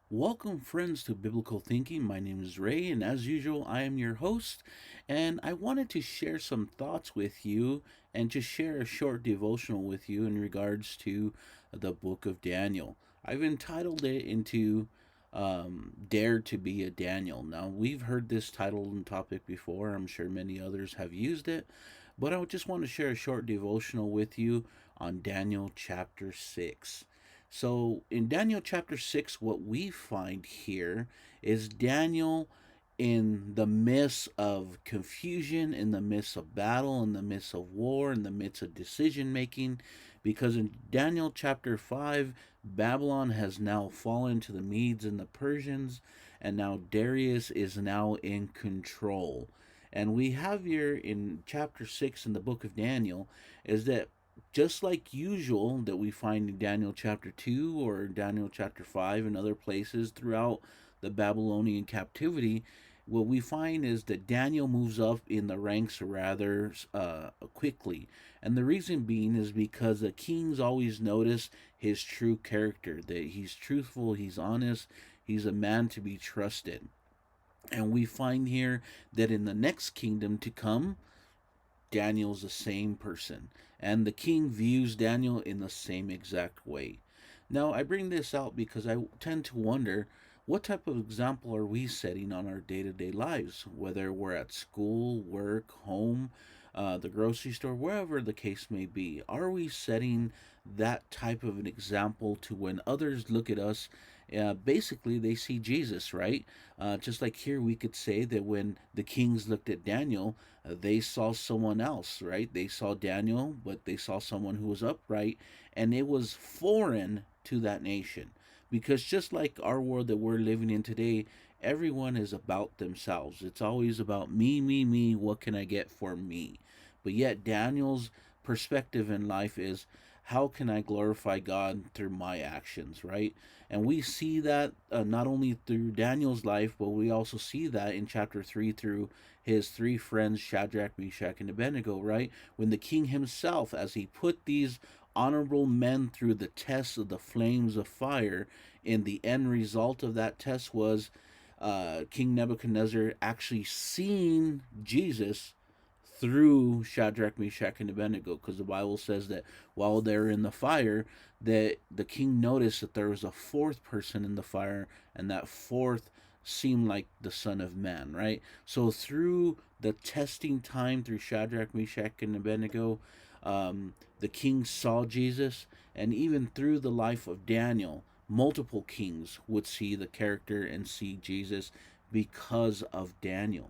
Welcome, friends, to Biblical Thinking. My name is Ray, and as usual, I am your host. And I wanted to share some thoughts with you and just share a short devotional with you in regards to the book of Daniel. I've entitled it into Dare to be a Daniel. Now, we've heard this title and topic before. I'm sure many others have used it, but I just want to share a short devotional with you on Daniel chapter 6. So in Daniel chapter 6, what we find here is Daniel in the midst of confusion, in the midst of battle, in the midst of war, in the midst of decision making. Because in Daniel chapter 5, Babylon has now fallen to the Medes and the Persians, and now Darius is now in control. And we have here in chapter 6 in the book of Daniel is that just like usual that we find in Daniel chapter 2 or Daniel chapter 5 and other places throughout the Babylonian captivity, what we find is that Daniel moves up in the ranks rather quickly. And the reason being is because the kings always notice his true character, that he's truthful, he's honest, he's a man to be trusted. And we find here that in the next kingdom to come, Daniel's the same person, and the king views Daniel in the same exact way. Now, I bring this out because I tend to wonder what type of example are we setting on our day to day lives, whether we're at school, work, home, the grocery store, wherever the case may be. Are we setting that type of an example to when others look at us? Basically, they see Jesus, right? Just like here, we could say that when the kings looked at Daniel, they saw someone else, right? They saw Daniel, but they saw someone who was upright, and it was foreign to that nation. Because just like our world that we're living in today, everyone is about themselves. It's always about me, me, me. What can I get for me? But yet, Daniel's perspective in life is how can I glorify God through my actions, right? And we see that not only through Daniel's life, but we also see that in chapter 3 through his three friends, Shadrach, Meshach, and Abednego, right? When the king himself, as he put these honorable men through the test of the flames of fire, and the end result of that test was King Nebuchadnezzar actually seeing Jesus through Shadrach, Meshach, and Abednego, because the Bible says that while they're in the fire, that the king noticed that there was a fourth person in the fire, and that fourth seemed like the Son of Man, right? So through the testing time through Shadrach, Meshach, and Abednego, the king saw Jesus, and even through the life of Daniel, multiple kings would see the character and see Jesus because of Daniel.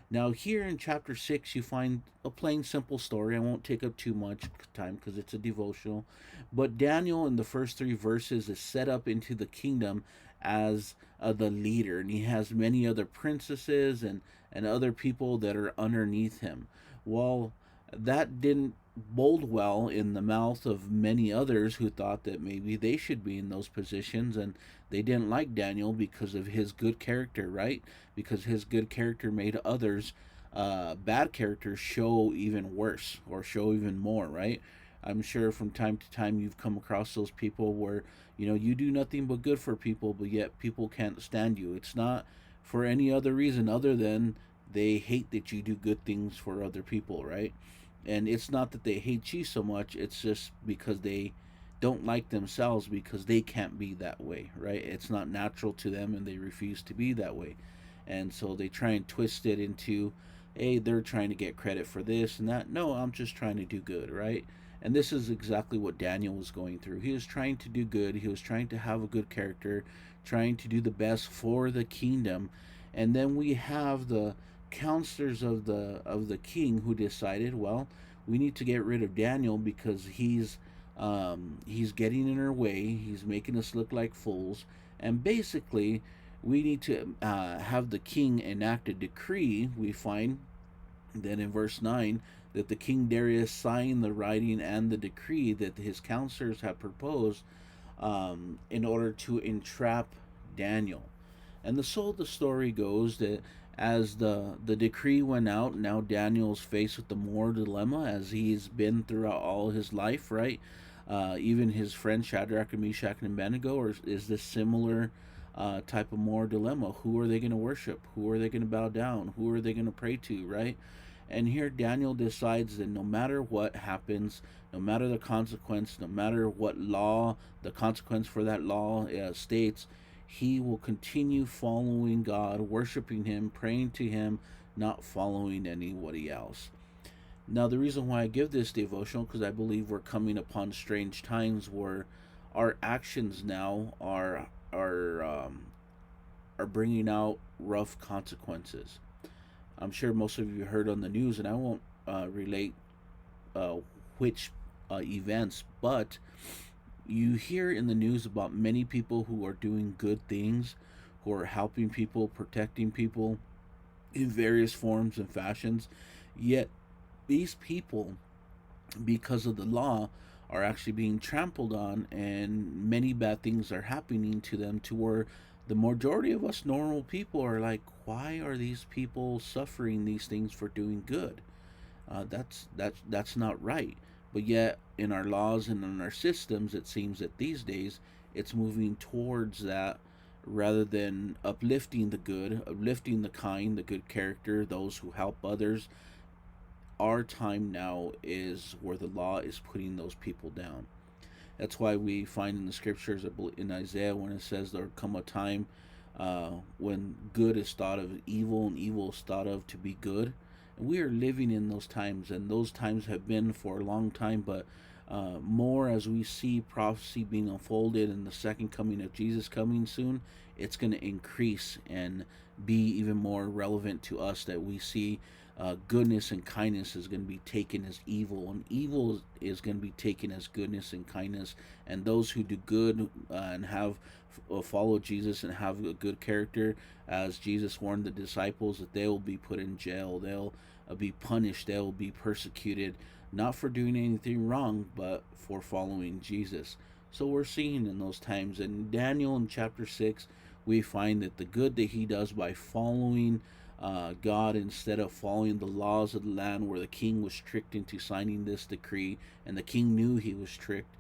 Now, here in chapter 6, you find a plain, simple story. I won't take up too much time because it's a devotional. But Daniel, in the first three verses, is set up into the kingdom as the leader, and he has many other princesses and other people that are underneath him. Well, that didn't bode well in the mouth of many others who thought that maybe they should be in those positions, and they didn't like Daniel because of his good character, right? Because his good character made others bad characters show even worse or show even more, right? I'm sure from time to time you've come across those people where you do nothing but good for people, but yet people can't stand you. It's not for any other reason other than they hate that you do good things for other people, right? And it's not that they hate you so much, it's just because they don't like themselves because they can't be that way, right? It's not natural to them and they refuse to be that way. And so they try and twist it into, hey, they're trying to get credit for this and that. No, I'm just trying to do good, right? And this is exactly what Daniel was going through. He was trying to do good, he was trying to have a good character, trying to do the best for the kingdom. And then we have the counselors of the king who decided, well, we need to get rid of Daniel because he's getting in our way. He's making us look like fools, and basically, we need to have the king enact a decree. We find then in verse 9 that the king Darius signed the writing and the decree that his counselors have proposed in order to entrap Daniel. And the soul of the story goes that as the decree went out, now Daniel's faced with the moral dilemma as he's been throughout all his life, right? Even his friend Shadrach and Meshach and Abednego, or is this similar type of moral dilemma. Who are they going to worship? Who are they going to bow down? Who are they going to pray to, right? And here Daniel decides that no matter what happens, no matter the consequence, no matter what law, the consequence for that law states, he will continue following God, worshiping Him, praying to Him, not following anybody else. Now, the reason why I give this devotional, because I believe we're coming upon strange times where our actions now are bringing out rough consequences. I'm sure most of you heard on the news, and I won't relate uh, which events, but you hear in the news about many people who are doing good things, who are helping people, protecting people in various forms and fashions. Yet these people, because of the law, are actually being trampled on, and many bad things are happening to them, to where the majority of us normal people are like, why are these people suffering these things for doing good? That's not right. But yet, in our laws and in our systems, it seems that these days it's moving towards that, rather than uplifting the good, uplifting the kind, the good character, those who help others. Our time now is where the law is putting those people down. That's why we find in the scriptures, in Isaiah, when it says there'll come a time when good is thought of evil and evil is thought of to be good. And we are living in those times, and those times have been for a long time, but more as we see prophecy being unfolded and the second coming of Jesus coming soon, it's going to increase and be even more relevant to us, that we see goodness and kindness is going to be taken as evil, and evil is going to be taken as goodness and kindness. And those who do good and have follow Jesus and have a good character, as Jesus warned the disciples, that they will be put in jail, they'll be punished, they'll be persecuted, not for doing anything wrong, but for following Jesus. So we're seeing in those times. In Daniel in chapter 6, we find that the good that he does by following God instead of following the laws of the land, where the king was tricked into signing this decree, and the king knew he was tricked,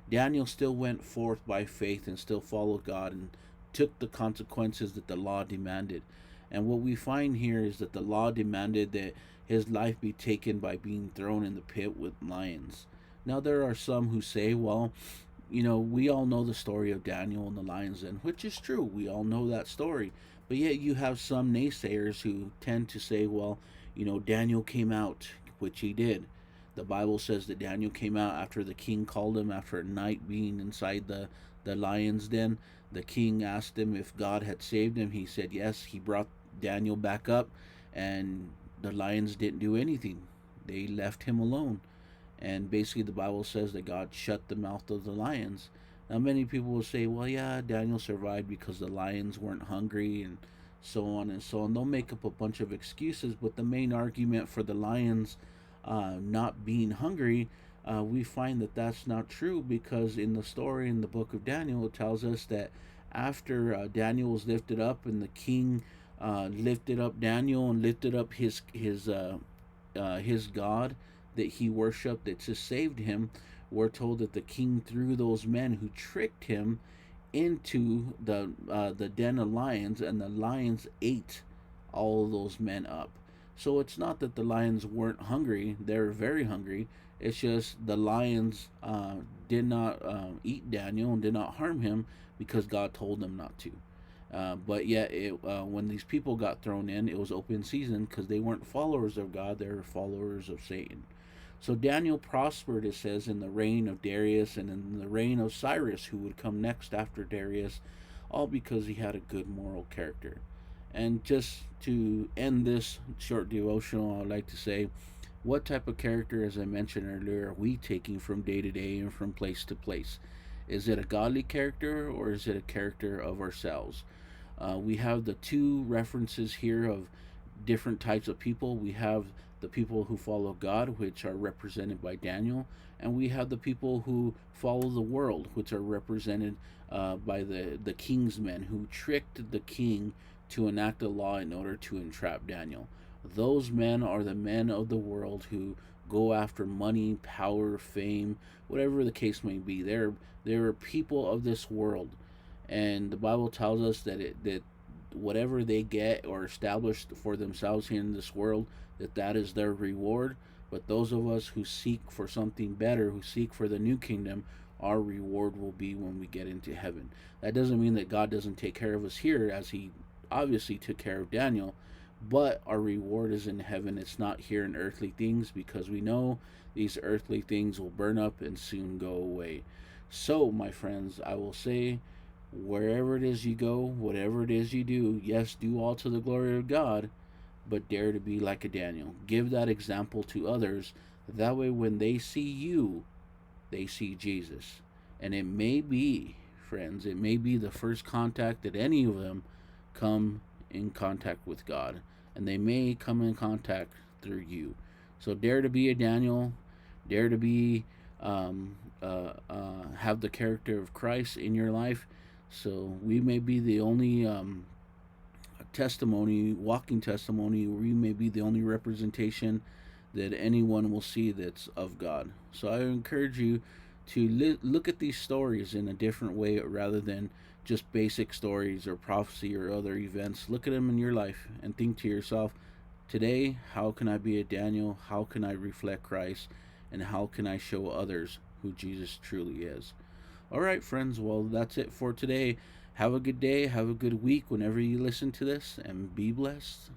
Daniel still went forth by faith and still followed God and took the consequences that the law demanded. And what we find here is that the law demanded that his life be taken by being thrown in the pit with lions. Now, there are some who say, well, we all know the story of Daniel and the lion's den, which is true. We all know that story. But yet you have some naysayers who tend to say, well, Daniel came out, which he did. The Bible says that Daniel came out after the king called him, after a night being inside the lion's den. The king asked him if God had saved him. He said yes. He brought Daniel back up, and the lions didn't do anything. They left him alone. And basically, the Bible says that God shut the mouth of the lions. Now, many people will say, well, yeah, Daniel survived because the lions weren't hungry, and so on and so on. They'll make up a bunch of excuses, but the main argument for the lions not being hungry, we find that that's not true, because in the story in the book of Daniel, it tells us that after Daniel was lifted up, and the king lifted up Daniel and lifted up his God that he worshipped, that just saved him, we're told that the king threw those men who tricked him into the den of lions, and the lions ate all of those men up. So it's not that the lions weren't hungry; they're very hungry. It's just the lions did not eat Daniel and did not harm him, because God told them not to. But yet, when these people got thrown in, it was open season, because they weren't followers of God; they were followers of Satan. So Daniel prospered, it says, in the reign of Darius and in the reign of Cyrus, who would come next after Darius, all because he had a good moral character. And just to end this short devotional, I'd like to say, what type of character, as I mentioned earlier, are we taking from day to day and from place to place? Is it a godly character, or is it a character of ourselves? We have the two references here of different types of people. We have the people who follow God, which are represented by Daniel, and we have the people who follow the world, which are represented by the king's men, who tricked the king to enact a law in order to entrap Daniel. Those men are the men of the world who go after money, power, fame, whatever the case may be. They're people of this world. And the Bible tells us that whatever they get or establish for themselves here in this world, that is their reward. But those of us who seek for something better, who seek for the new kingdom, our reward will be when we get into heaven. That doesn't mean that God doesn't take care of us here, as He obviously took care of Daniel, but our reward is in heaven. It's not here in earthly things, because we know these earthly things will burn up and soon go away. So, my friends, I will say, wherever it is you go, whatever it is you do, yes, do all to the glory of God, but dare to be like a Daniel. Give that example to others. That way, when they see you, they see Jesus. And it may be, friends, it may be the first contact that any of them come in contact with God. And they may come in contact through you. So dare to be a Daniel. Dare to be, have the character of Christ in your life. So we may be the only testimony, walking testimony, or we may be the only representation that anyone will see that's of God. So I encourage you to look at these stories in a different way rather than just basic stories or prophecy or other events. Look at them in your life and think to yourself, today, how can I be a Daniel? How can I reflect Christ? And how can I show others who Jesus truly is? All right, friends. Well, that's it for today. Have a good day. Have a good week whenever you listen to this, and be blessed.